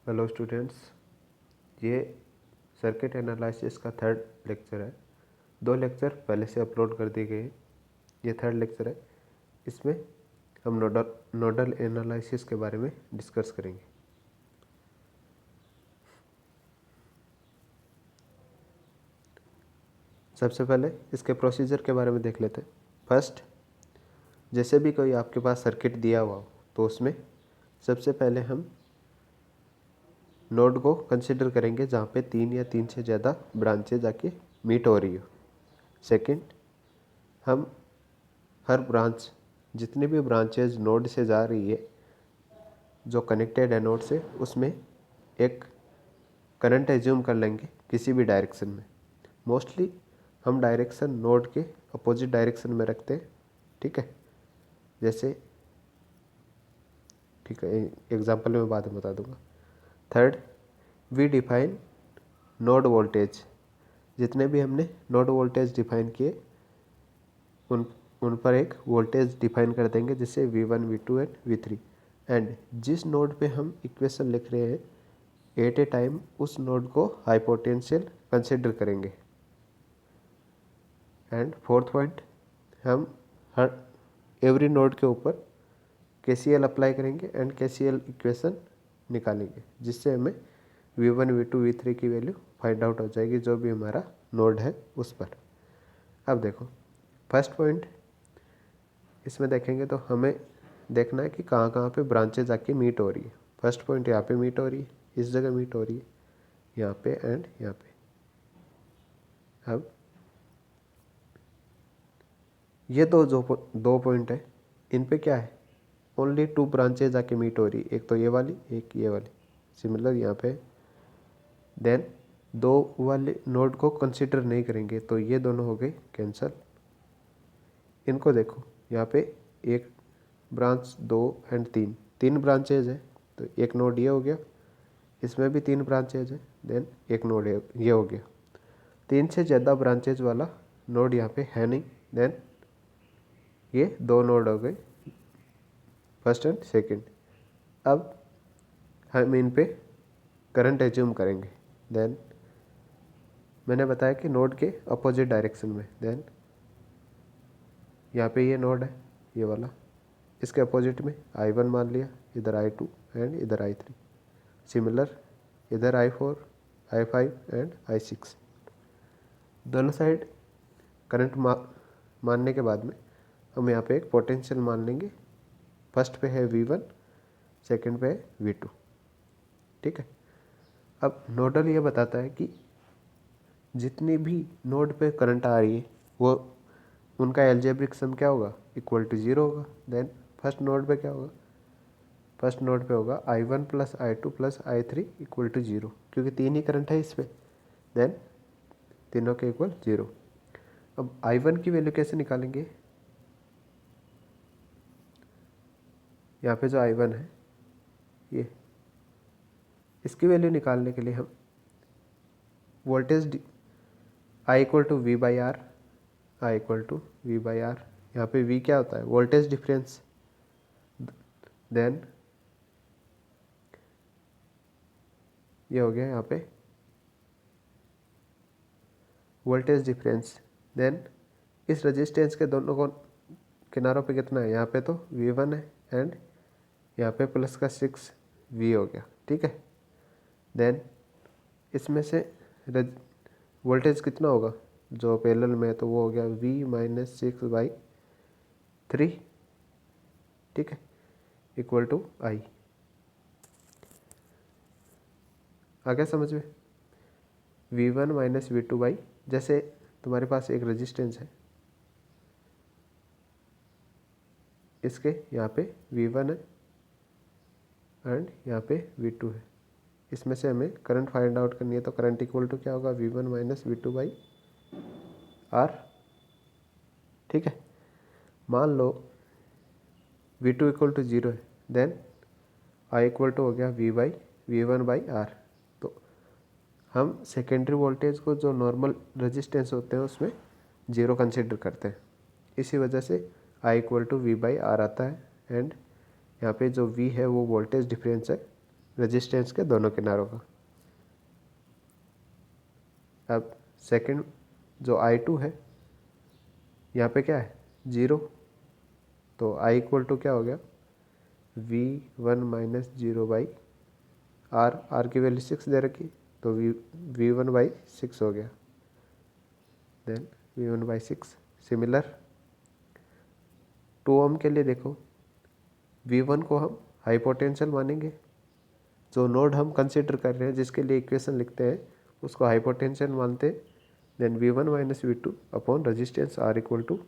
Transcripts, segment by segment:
Hello students, ये circuit analysis का third lecture है। 2 लेक्चर पहले से अपलोड कर दिए गए हैं। ये थर्ड लेक्चर है। इसमें हम नोडल एनालिसिस के बारे में डिस्कस करेंगे। सबसे पहले इसके प्रोसीजर के बारे में देख लेते हैं। फर्स्ट, जैसे भी कोई आपके पास सर्किट दिया हुआ हो तो उसमें सबसे पहले हम नोड को कंसिडर करेंगे जहाँ पे 3 या 3 से ज़्यादा ब्रांचेज आके मीट हो रही हो। सेकंड, हम हर ब्रांच, जितनी भी ब्रांचेज नोड से जा रही है जो कनेक्टेड है नोड से, उसमें एक करंट एज्यूम कर लेंगे किसी भी डायरेक्शन में। मोस्टली हम डायरेक्शन नोड के अपोजिट डायरेक्शन में रखते हैं। ठीक है, जैसे ठीक है, एग्जांपल में बाद में बता दूंगा। Third, we define node voltage. जितने भी हमने नोड वोल्टेज डिफाइन किए उन पर एक वोल्टेज डिफाइन कर देंगे, जैसे V1, V2 and V3। And जिस नोड पे हम इक्वेशन लिख रहे हैं एट ए टाइम, उस नोड को हाई पोटेंशियल कंसिडर करेंगे। एंड फोर्थ पॉइंट, हम हर एवरी नोड के ऊपर KCL अप्लाई करेंगे एंड KCL इक्वेशन निकालेंगे, जिससे हमें V1, V2, V3 की वैल्यू फाइंड आउट हो जाएगी जो भी हमारा नोड है उस पर। अब देखो, फर्स्ट पॉइंट इसमें देखेंगे तो हमें देखना है कि कहाँ कहाँ पे ब्रांचेज आके मीट हो रही है। फर्स्ट पॉइंट यहाँ पे मीट हो रही है, इस जगह मीट हो रही है, यहाँ पे एंड यहाँ पे। अब ये दो पॉइंट है, इन पे क्या है, ओनली 2 ब्रांचेज आके मीट हो रही है, एक तो ये वाली, एक ये वाली। सिमिलर यहाँ पे देन 2 वाले नोड को कंसिडर नहीं करेंगे तो ये दोनों हो गए कैंसल। इनको देखो, यहाँ पे एक ब्रांच, 2 एंड 3 ब्रांचेज है, तो एक नोड ये हो गया, इसमें भी 3 ब्रांचेज है, देन एक नोड ये हो गया। 3 से ज़्यादा ब्रांचेज वाला नोड यहाँ पे है नहीं, देन ये 2 नोड हो गए, फर्स्ट एंड सेकंड। अब हम इन पे करंट एज्यूम करेंगे। देन मैंने बताया कि नोड के अपोजिट डायरेक्शन में। देन यहाँ पे ये नोड है, ये वाला, इसके अपोजिट में I1 मान लिया, इधर I2 एंड इधर I3। सिमिलर इधर I4, I5 एंड I6। दोनों साइड करंट मानने के बाद में हम यहाँ पे एक पोटेंशियल मान लेंगे। फर्स्ट पे है V1, सेकंड पे है V2। ठीक है, अब नोडल ये बताता है कि जितनी भी नोड पे करंट आ रही है वो उनका एल्जेब्रिक सम क्या होगा, इक्वल टू 0 होगा। देन फर्स्ट नोड पे क्या होगा, फर्स्ट नोड पे होगा I1 plus I2 plus I3 equal to 0, क्योंकि 3 ही करंट है इस पर। देन तीनों के इक्वल 0। अब I1 की वैल्यू कैसे निकालेंगे, यहाँ पे जो I1 है ये, इसकी वैल्यू निकालने के लिए हम voltage I equal to V by R, I equal to V by R, यहाँ पे V क्या होता है, वोल्टेज डिफरेंस। देन ये हो गया यहाँ पे वोल्टेज डिफरेंस। देन इस रेजिस्टेंस के दोनों को किनारों पे कितना है, यहाँ पे तो V1 है एंड यहाँ पे प्लस का 6V हो गया। ठीक है, देन इसमें से वोल्टेज कितना होगा जो पैरेलल में है, तो वो हो गया V माइनस 6/3। ठीक है, इक्वल टू I। आ गया समझ में, V1 माइनस V2 बाई, जैसे तुम्हारे पास एक रेजिस्टेंस है, इसके यहाँ पे V1 है एंड यहाँ पे V2 है, इसमें से हमें करंट फाइंड आउट करनी है, तो करंट इक्वल टू क्या होगा, V1 minus V2 by are. ठीक है, मान लो V2 इक्वल टू 0 है, देन I इक्वल टू हो गया V1 बाई आर। तो हम सेकेंडरी वोल्टेज को जो नॉर्मल रेजिस्टेंस होते हैं उसमें 0 कंसिडर करते हैं, इसी वजह से I equal to V by R आता है। एंड यहाँ पे जो V है वो वोल्टेज डिफरेंस है रेजिस्टेंस के दोनों किनारों का। अब सेकंड जो I2 है, यहाँ पे क्या है 0, तो I इक्वल टू क्या हो गया V1 माइनस 0/R, R की वैल्यू 6 दे रखी, तो V1/6 हो गया। Then V1/6। सिमिलर 2 ओम के लिए देखो, V1 को हम हाई पोटेंशियल मानेंगे, जो नोड हम कंसिडर कर रहे हैं जिसके लिए इक्वेशन लिखते हैं उसको हाई पोटेंशियल मानते हैं। Then V1 minus V2 upon resistance R equal to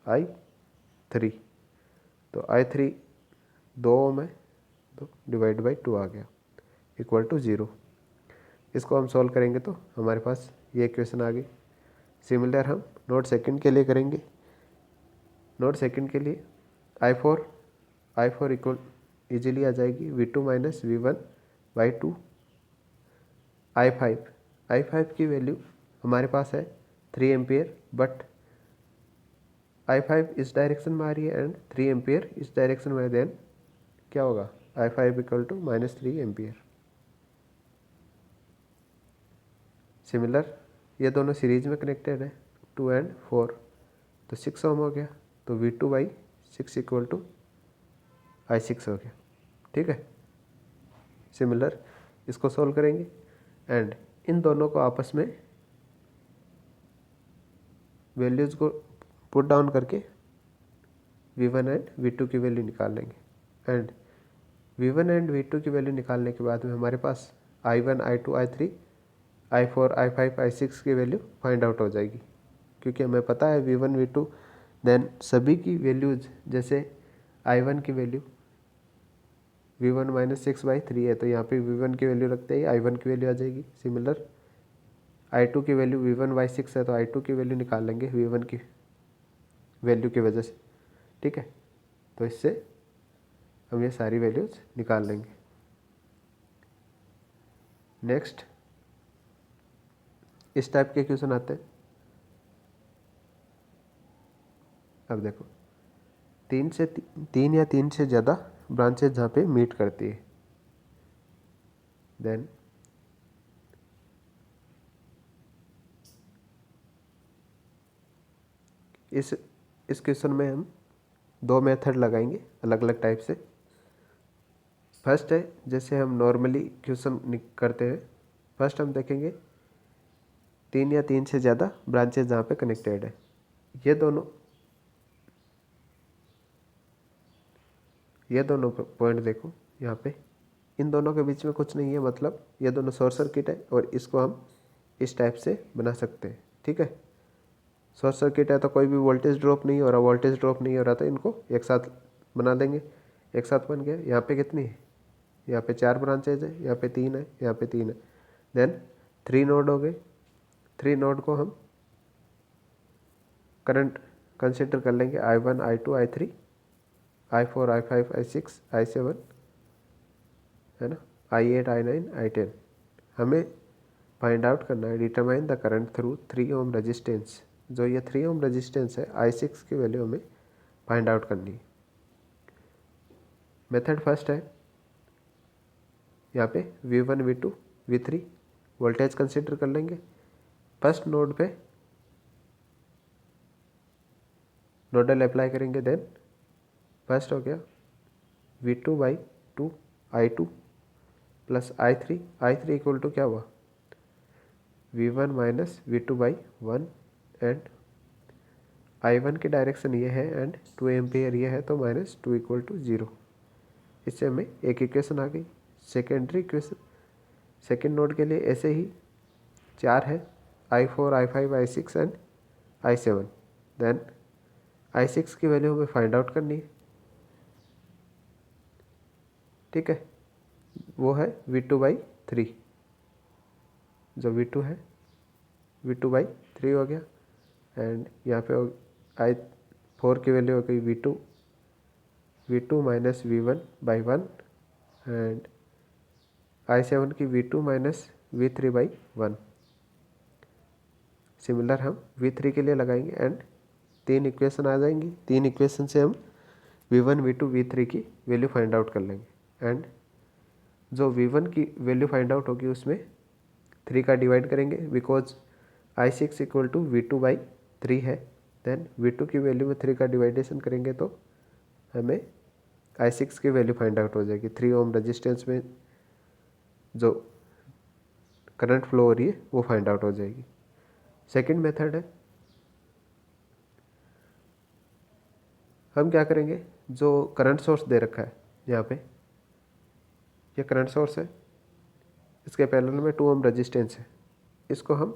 I3, तो I3 2 ओम है, तो डिवाइड बाई 2 आ गया इक्वल टू 0। इसको हम सॉल्व करेंगे तो हमारे पास ये इक्वेशन आ गई। सिमिलर हम नोड सेकंड के लिए करेंगे। नोड सेकंड के लिए I4 इक्वल ईजिली आ जाएगी V2 माइनस V1/2। I5 की वैल्यू हमारे पास है 3 एम्पियर, बट I5 इस डायरेक्शन में आ रही है एंड 3 एम्पियर इस डायरेक्शन में, देन क्या होगा I5 equal to -3 ampere. Similar ये दोनों सीरीज में कनेक्टेड है 2 and 4, तो 6 ओम हो गया, तो V2/6 इक्वल टू I6 हो गया। ठीक है। सिमिलर इसको सॉल्व करेंगे एंड इन दोनों को आपस में वैल्यूज़ को पुट डाउन करके V1 एंड V2 की वैल्यू निकाल लेंगे। एंड V1 एंड V2 की वैल्यू निकालने के बाद में हमारे पास I1, I2, I3, I4, I5, I6 की वैल्यू फाइंड आउट हो जाएगी, क्योंकि हमें पता है V1, V2, देन सभी की वैल्यूज, जैसे I1 की वैल्यू V1 माइनस 6/3 है, तो यहाँ पे V1 की वैल्यू रखते ही I1 की वैल्यू आ जाएगी। सिमिलर I2 की वैल्यू V1/6 है, तो I2 की वैल्यू निकाल लेंगे V1 की वैल्यू की वजह से। ठीक है, तो इससे हम ये सारी वैल्यूज निकाल लेंगे। नेक्स्ट इस टाइप के क्वेश्चन आते हैं। अब देखो, 3 या 3 से ज़्यादा ब्रांचेज जहाँ पे मीट करती है, देन इस क्वेश्चन में हम 2 मेथड लगाएंगे अलग अलग टाइप से। फर्स्ट है जैसे हम नॉर्मली क्वेश्चन करते हैं, फर्स्ट हम देखेंगे 3 या 3 से ज़्यादा ब्रांचेज जहाँ पे कनेक्टेड है। ये दोनों पॉइंट देखो, यहाँ पे इन दोनों के बीच में कुछ नहीं है, मतलब ये दोनों शॉर्ट सर्किट है और इसको हम इस टाइप से बना सकते हैं। ठीक है, शॉर्ट सर्किट है तो कोई भी वोल्टेज ड्रॉप नहीं हो रहा, वोल्टेज ड्रॉप नहीं हो रहा, तो इनको एक साथ बना देंगे। एक साथ बन गया। यहाँ पे कितनी है, यहाँ पे 4 ब्रांचेज है, यहाँ पे 3 है, यहाँ पे 3 है, देन 3 नोड हो गए। 3 नोड को हम करंट कंसिडर कर लेंगे I1, I2, I3, I4, I5, I6, I7, है ना, I8, I9, I10। हमें फाइंड आउट करना है, determine the current through 3 ohm resistance. जो ये 3 ओम रेजिस्टेंस है, I6 की वैल्यू हमें फाइंड आउट करनी है। मेथड फर्स्ट है, यहाँ पे V1, V2, V3 voltage consider कर लेंगे। फर्स्ट नोड पे नोडल अप्लाई करेंगे, देन फर्स्ट हो गया V2/2 I2 plus I3 equal to क्या हुआ V1 minus V2/1, and I1 की डायरेक्शन ये है एंड 2 एम्पियर ये है, तो -2 इक्वल टू 0। इससे हमें एक इक्वेशन आ गई। सेकेंडरी इक्वेशन सेकेंड नोड के लिए ऐसे ही 4 है, I4, I5, I6 and I7। Then I6 की वैल्यू हमें फाइंड आउट करनी है। ठीक है, वो है V2/3, जो V2 है V2/3 हो गया। एंड यहाँ पे I4 की वैल्यू हो गई V2 minus V1/1, and I7 की V2 माइनस V3/1। सिमिलर हम V3 के लिए लगाएंगे एंड 3 इक्वेशन आ जाएंगी। 3 इक्वेशन से हम V1, V2, V3 की वैल्यू फाइंड आउट कर लेंगे। एंड जो V1 की वैल्यू फाइंड आउट होगी उसमें 3 का डिवाइड करेंगे, because I6 equal to V2/3 है। देन V2 की वैल्यू में 3 का डिवाइडेशन करेंगे तो हमें I6 की वैल्यू फाइंड आउट हो जाएगी। 3 ओम रजिस्टेंस में जो करंट फ्लो हो रही है वो फाइंड आउट हो जाएगी। सेकंड मेथड है, हम क्या करेंगे, जो करंट सोर्स दे रखा है यहाँ पे, ये करंट सोर्स है, इसके पैरेलल में 2 ओम रजिस्टेंस है, इसको हम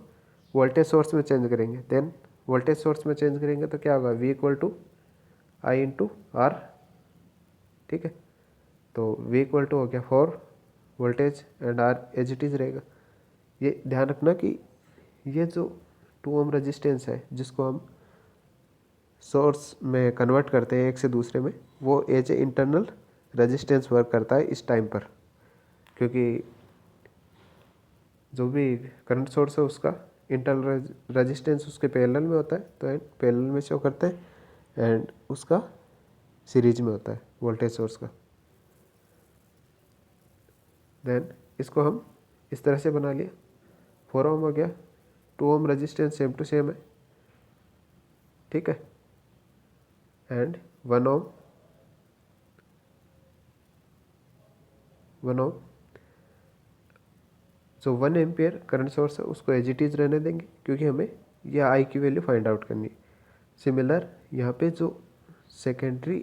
वोल्टेज सोर्स में चेंज करेंगे। देन वोल्टेज सोर्स में चेंज करेंगे तो क्या होगा, V equal to I into R। ठीक है, तो V इक्वल टू हो गया 4 voltage and R as it is रहेगा। ये ध्यान रखना कि ये जो 2 ओम रजिस्टेंस है जिसको हम सोर्स में कन्वर्ट करते हैं एक से दूसरे में, वो as a internal resistance work करता है इस टाइम पर, क्योंकि जो भी करंट सोर्स है उसका इंटरनल रजिस्टेंस उसके पैरेलल में होता है, तो पैरेलल में शो करते हैं, एंड उसका सीरीज में होता है वोल्टेज सोर्स का। देन इसको हम इस तरह से बना लिया, 4 ओम हो गया, 2 ohm resistance same to same है, ठीक है, एंड 1 ओम जो 1 एम्पियर करंट सोर्स है उसको एज इट इज़ रहने देंगे, क्योंकि हमें यह आई की वैल्यू फाइंड आउट करनी है। सिमिलर यहाँ पे जो सेकेंडरी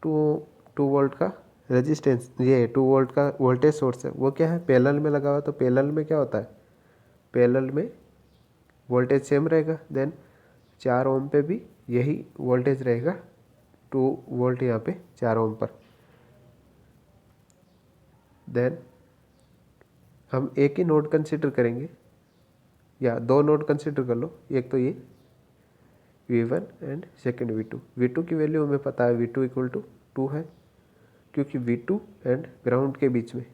2 वोल्ट का रेजिस्टेंस, ये 2 वोल्ट का वोल्टेज सोर्स है, वो क्या है, पैरेलल में लगा हुआ, तो पैरेलल में क्या होता है, पैरेलल में वोल्टेज सेम रहेगा। देन 4 ओम पे भी यही वोल्टेज रहेगा, 2 वोल्ट यहाँ पे 4 ओम पर। देन हम एक ही नोड कंसिडर करेंगे, या 2 नोड कंसिडर कर लो, एक तो ये V1 and second V2। V2 की वैल्यू हमें पता है, V2 इक्वल टू 2 है, क्योंकि V2 एंड ग्राउंड के बीच में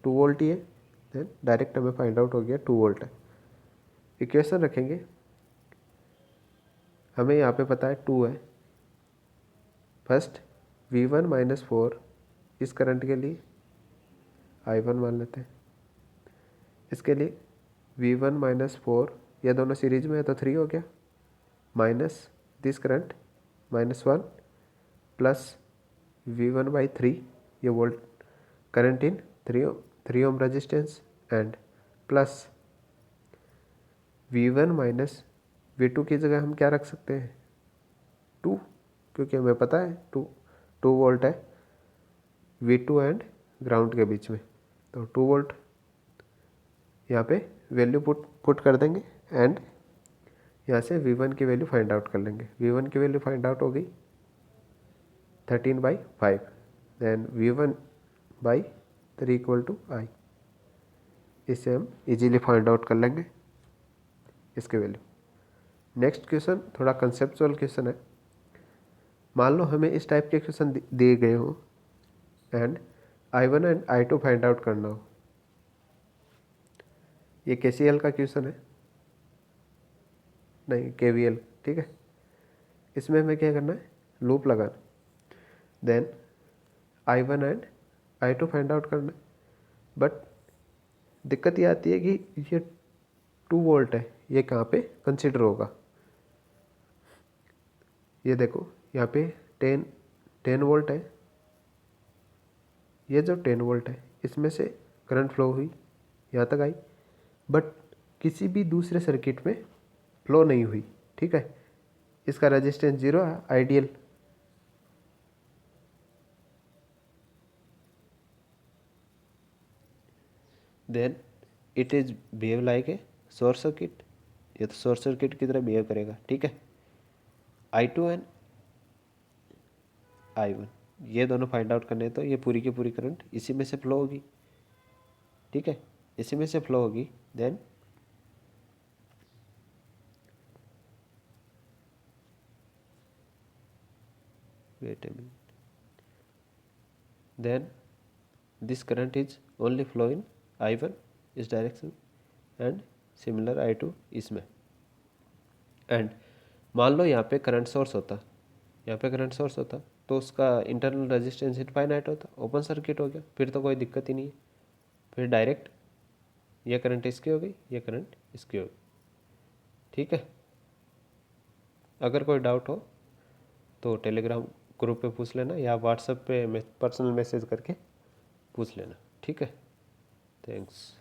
2 वोल्ट ही है। देन डायरेक्ट हमें फाइंड आउट हो गया 2 वोल्ट है। इक्वेशन रखेंगे, हमें यहाँ पे पता है 2 है। फर्स्ट V1-4 इस करंट के लिए I1 मान लेते हैं, इसके लिए V1-4, ये दोनों सीरीज में है तो 3 हो गया, minus this current -1 plus V1/3, ये volt current in 3 ohm resistance, and plus V1 minus V2 की जगह हम क्या रख सकते हैं, 2, क्योंकि हमें पता है 2 वोल्ट है V2 एंड ग्राउंड के बीच में, तो 2 वोल्ट यहाँ पे वैल्यू पुट कर देंगे, एंड यहाँ से V1 की वैल्यू फाइंड आउट कर लेंगे। V1 की वैल्यू फाइंड आउट हो गई 13/5, then V1/3 equal to I। इससे हम इजीली फाइंड आउट कर लेंगे इसकी वैल्यू। नेक्स्ट क्वेश्चन थोड़ा कंसेप्चुअल क्वेश्चन है। मान लो हमें इस टाइप के क्वेश्चन दिए गए हो and I1 and I2 find out करना हो। ये KCL का क्वेश्चन है, नहीं KVL, ठीक है। इसमें हमें क्या करना है, लूप लगाना, then I1 and I2 find out करना है। बट दिक्कत ये आती है कि ये 2 वोल्ट है, ये कहाँ पे कंसिडर होगा। ये देखो यहाँ पे 10 वोल्ट है, ये जो 10 वोल्ट है इसमें से करंट फ्लो हुई, यहाँ तक आई, बट किसी भी दूसरे सर्किट में फ्लो नहीं हुई, ठीक है। इसका रेजिस्टेंस 0 है, ideal. Then it is behave like a short circuit, ये तो शॉर्ट सर्किट की तरह बिहेव करेगा, ठीक है। I2 एंड I1 ये दोनों फाइंड आउट करने, तो ये पूरी की पूरी करंट इसी में से फ्लो होगी, ठीक है, इसी में से फ्लो होगी। Then wait a minute, then this current is only flow in I1 इस डायरेक्शन एंड सिमिलर I2 इसमें। एंड मान लो यहाँ पे करंट सोर्स होता, यहाँ पे करंट सोर्स होता, तो उसका इंटरनल रेजिस्टेंस इनफाइनाइट होता, ओपन सर्किट हो गया, फिर तो कोई दिक्कत ही नहीं है। फिर डायरेक्ट ये करंट इसकी हो गई, ये करंट इसकी हो गई। ठीक है, अगर कोई डाउट हो तो टेलीग्राम ग्रुप पे पूछ लेना या व्हाट्सएप पे पर्सनल मैसेज करके पूछ लेना। ठीक है, थैंक्स।